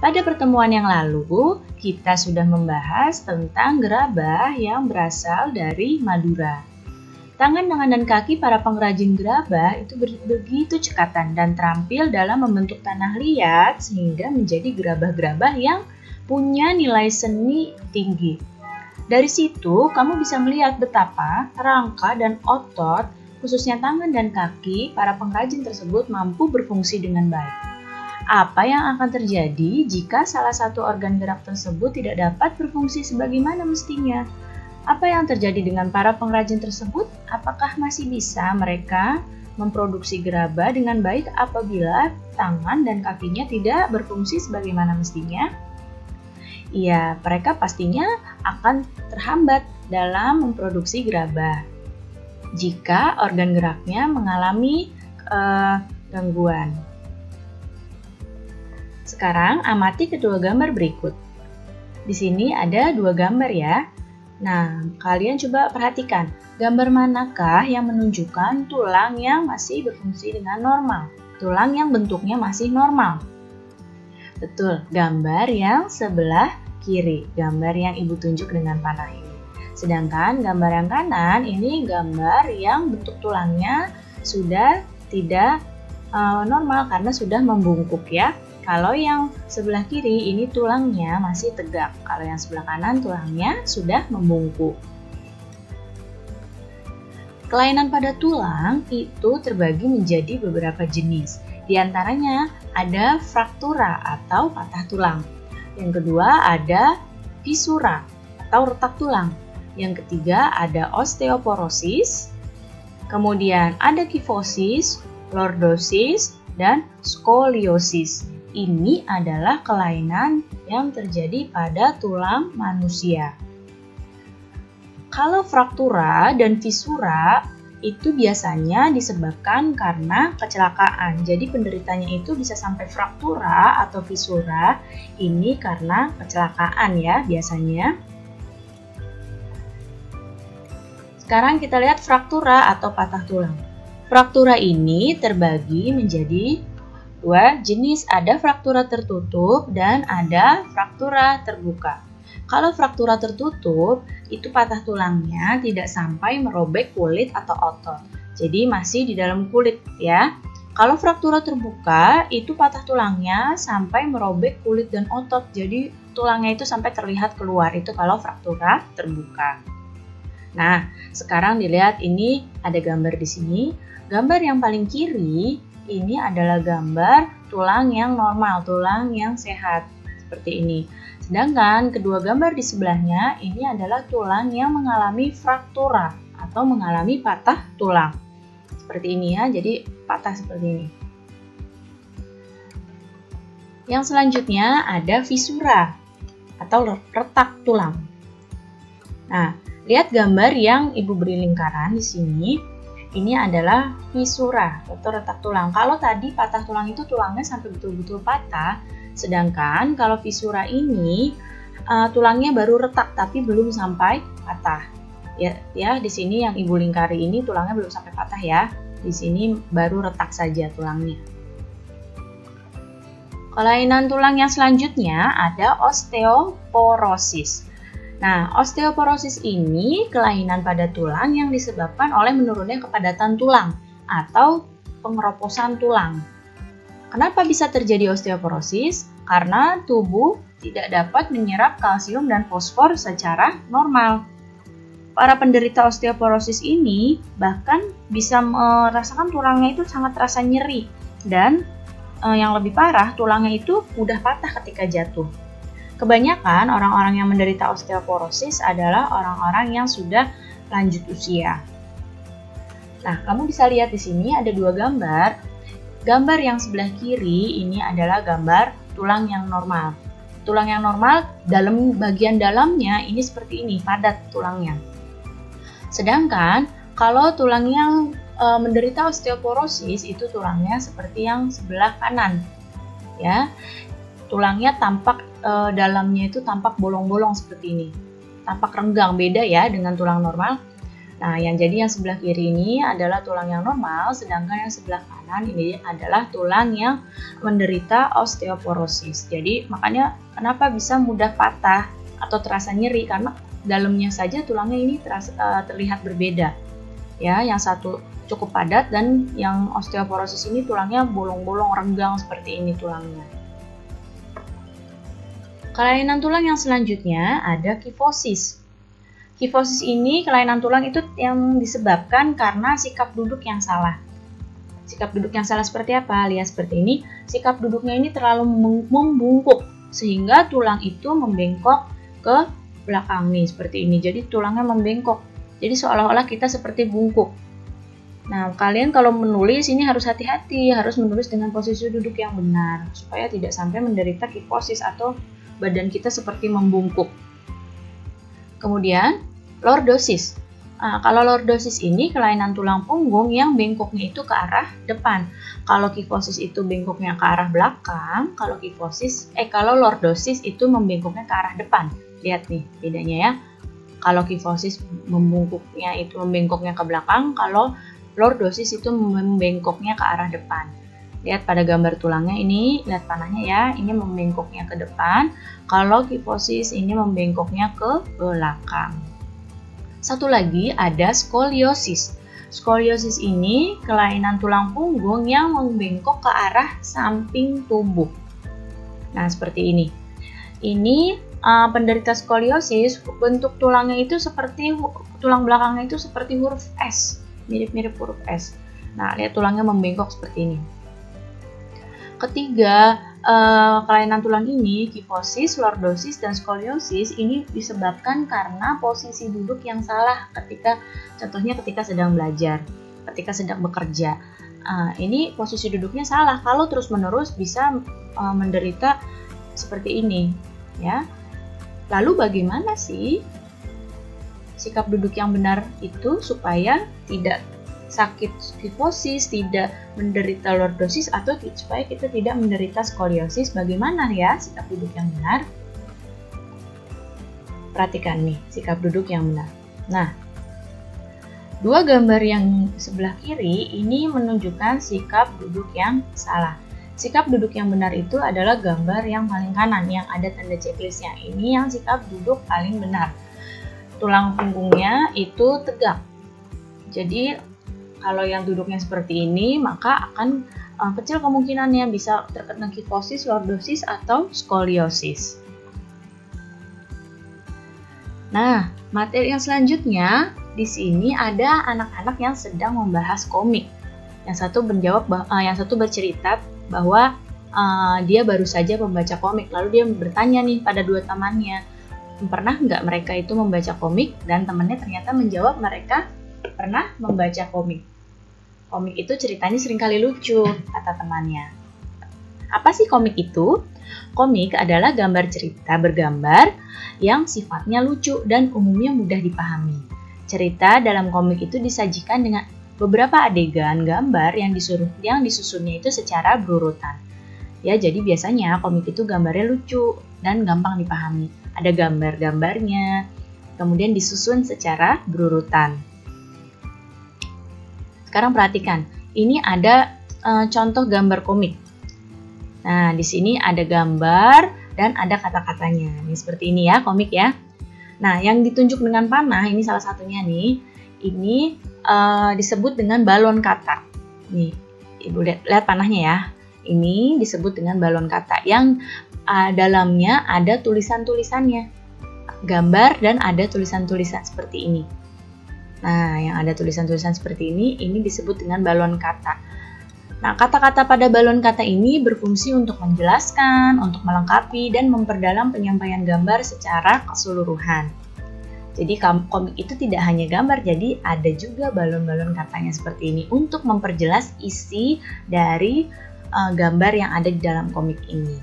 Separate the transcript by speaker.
Speaker 1: Pada pertemuan yang lalu, kita sudah membahas tentang gerabah yang berasal dari Madura. Tangan, dan kaki para pengrajin gerabah itu begitu cekatan dan terampil dalam membentuk tanah liat sehingga menjadi gerabah-gerabah yang punya nilai seni tinggi. Dari situ, kamu bisa melihat betapa rangka dan otot, khususnya tangan dan kaki para pengrajin tersebut mampu berfungsi dengan baik. Apa yang akan terjadi jika salah satu organ gerak tersebut tidak dapat berfungsi sebagaimana mestinya? Apa yang terjadi dengan para pengrajin tersebut? Apakah masih bisa mereka memproduksi gerabah dengan baik apabila tangan dan kakinya tidak berfungsi sebagaimana mestinya? Iya, mereka pastinya akan terhambat dalam memproduksi gerabah jika organ geraknya mengalami gangguan. Sekarang amati kedua gambar berikut. Di sini ada dua gambar ya. Nah, kalian coba perhatikan, gambar manakah yang menunjukkan tulang yang masih berfungsi dengan normal? Tulang yang bentuknya masih normal. Betul, gambar yang sebelah kiri, gambar yang ibu tunjuk dengan panah ini. Sedangkan gambar yang kanan, ini gambar yang bentuk tulangnya sudah tidak normal karena sudah membungkuk ya. Kalau yang sebelah kiri ini tulangnya masih tegak, kalau yang sebelah kanan tulangnya sudah membungkuk. Kelainan pada tulang itu terbagi menjadi beberapa jenis. Di antaranya ada fraktura atau patah tulang. Yang kedua ada fisura atau retak tulang. Yang ketiga ada osteoporosis. Kemudian ada kifosis, lordosis, dan skoliosis. Ini adalah kelainan yang terjadi pada tulang manusia. Kalau fraktura dan fisura itu biasanya disebabkan karena kecelakaan. Jadi penderitanya itu bisa sampai fraktura atau fisura ini karena kecelakaan ya biasanya. Sekarang kita lihat fraktura atau patah tulang. Fraktura ini terbagi menjadi dua jenis, ada fraktura tertutup dan ada fraktura terbuka. Kalau fraktura tertutup, itu patah tulangnya tidak sampai merobek kulit atau otot. Jadi masih di dalam kulit ya. Kalau fraktura terbuka, itu patah tulangnya sampai merobek kulit dan otot. Jadi tulangnya itu sampai terlihat keluar. Itu kalau fraktura terbuka. Nah, sekarang dilihat ini ada gambar di sini. Gambar yang paling kiri ini adalah gambar tulang yang normal, tulang yang sehat, seperti ini. Sedangkan kedua gambar di sebelahnya ini adalah tulang yang mengalami fraktura atau mengalami patah tulang. Seperti ini ya, jadi patah seperti ini. Yang selanjutnya ada fisura atau retak tulang. Nah, lihat gambar yang ibu beri lingkaran di sini. Ini adalah fisura atau retak tulang. Kalau tadi patah tulang itu tulangnya sampai betul-betul patah, sedangkan kalau fisura ini tulangnya baru retak tapi belum sampai patah. Ya, di sini yang ibu lingkari ini tulangnya belum sampai patah ya. Di sini baru retak saja tulangnya. Kelainan tulang yang selanjutnya ada osteoporosis. Nah, osteoporosis ini kelainan pada tulang yang disebabkan oleh menurunnya kepadatan tulang atau pengeroposan tulang. Kenapa bisa terjadi osteoporosis? Karena tubuh tidak dapat menyerap kalsium dan fosfor secara normal. Para penderita osteoporosis ini bahkan bisa merasakan tulangnya itu sangat terasa nyeri dan yang lebih parah tulangnya itu mudah patah ketika jatuh. Kebanyakan orang-orang yang menderita osteoporosis adalah orang-orang yang sudah lanjut usia. Nah, kamu bisa lihat di sini ada dua gambar. Gambar yang sebelah kiri ini adalah gambar tulang yang normal. Tulang yang normal dalam bagian dalamnya ini seperti ini, padat tulangnya. Sedangkan kalau tulang yang menderita osteoporosis itu tulangnya seperti yang sebelah kanan. Ya. Tulangnya tampak dalamnya itu tampak bolong-bolong seperti ini. Tampak renggang, beda ya dengan tulang normal. Nah, yang sebelah kiri ini adalah tulang yang normal, sedangkan yang sebelah kanan kanan ini adalah tulang yang menderita osteoporosis. Jadi makanya kenapa bisa mudah patah atau terasa nyeri, karena dalamnya saja tulangnya ini terlihat berbeda. Ya, yang satu cukup padat dan yang osteoporosis ini tulangnya bolong-bolong, renggang seperti ini tulangnya. Kelainan tulang yang selanjutnya ada kifosis. Kifosis ini kelainan tulang itu yang disebabkan karena sikap duduk yang salah. Sikap duduk yang salah seperti apa? Lihat seperti ini. Sikap duduknya ini terlalu membungkuk sehingga tulang itu membengkok ke belakang nih seperti ini. Jadi tulangnya membengkok. Jadi seolah-olah kita seperti bungkuk. Nah, kalian kalau menulis ini harus hati-hati, harus menulis dengan posisi duduk yang benar supaya tidak sampai menderita kifosis atau badan kita seperti membungkuk. Kemudian lordosis. Nah, kalau lordosis ini kelainan tulang punggung yang bengkoknya itu ke arah depan. Kalau kifosis itu bengkoknya ke arah belakang, kalau lordosis itu membengkoknya ke arah depan. Lihat nih bedanya ya. Kalau kifosis membengkoknya ke belakang, kalau lordosis itu membengkoknya ke arah depan. Lihat pada gambar tulangnya ini, lihat panahnya ya, ini membengkoknya ke depan. Kalau kifosis ini membengkoknya ke belakang. Satu lagi ada skoliosis. Skoliosis ini kelainan tulang punggung yang membengkok ke arah samping tubuh. Nah, seperti ini. Ini penderita skoliosis, bentuk tulangnya itu seperti tulang belakangnya itu seperti huruf S, mirip-mirip huruf S. Nah, lihat tulangnya membengkok seperti ini. Ketiga, kelainan tulang ini, kifosis, lordosis, dan skoliosis ini disebabkan karena posisi duduk yang salah contohnya ketika sedang belajar, ketika sedang bekerja. Ini posisi duduknya salah, kalau terus-menerus bisa menderita seperti ini, ya. Lalu bagaimana sih sikap duduk yang benar itu supaya tidak sakit kifosis, tidak menderita lordosis, atau supaya kita tidak menderita skoliosis? Bagaimana ya sikap duduk yang benar? Perhatikan nih sikap duduk yang benar. Nah, dua gambar yang sebelah kiri ini menunjukkan sikap duduk yang salah. Sikap duduk yang benar itu adalah gambar yang paling kanan yang ada tanda checklistnya. Ini yang sikap duduk paling benar. Tulang punggungnya itu tegak. Jadi kalau yang duduknya seperti ini, maka akan kecil kemungkinannya bisa terkena kifosis, lordosis, atau skoliosis. Nah, materi yang selanjutnya di sini ada anak-anak yang sedang membahas komik. Yang satu bercerita bahwa dia baru saja membaca komik. Lalu dia bertanya nih pada dua temannya, pernah nggak mereka itu membaca komik? Dan temannya ternyata menjawab mereka pernah membaca komik. Komik itu ceritanya seringkali lucu, kata temannya. Apa sih komik itu? Komik adalah gambar cerita bergambar yang sifatnya lucu dan umumnya mudah dipahami. Cerita dalam komik itu disajikan dengan beberapa adegan gambar yang disusunnya itu secara berurutan. Ya, jadi biasanya komik itu gambarnya lucu dan gampang dipahami. Ada gambar-gambarnya, kemudian disusun secara berurutan. Sekarang perhatikan, ini ada contoh gambar komik. Nah, di sini ada gambar dan ada kata-katanya. Ini seperti ini ya, komik ya. Nah, yang ditunjuk dengan panah, ini salah satunya nih, ini disebut dengan balon kata. Nih, Ibu lihat panahnya ya. Ini disebut dengan balon kata yang dalamnya ada tulisan-tulisannya. Gambar dan ada tulisan-tulisan seperti ini. Nah, yang ada tulisan-tulisan seperti ini disebut dengan balon kata. Nah, kata-kata pada balon kata ini berfungsi untuk menjelaskan, untuk melengkapi, dan memperdalam penyampaian gambar secara keseluruhan. Jadi komik itu tidak hanya gambar, jadi ada juga balon-balon katanya seperti ini untuk memperjelas isi dari gambar yang ada di dalam komik ini.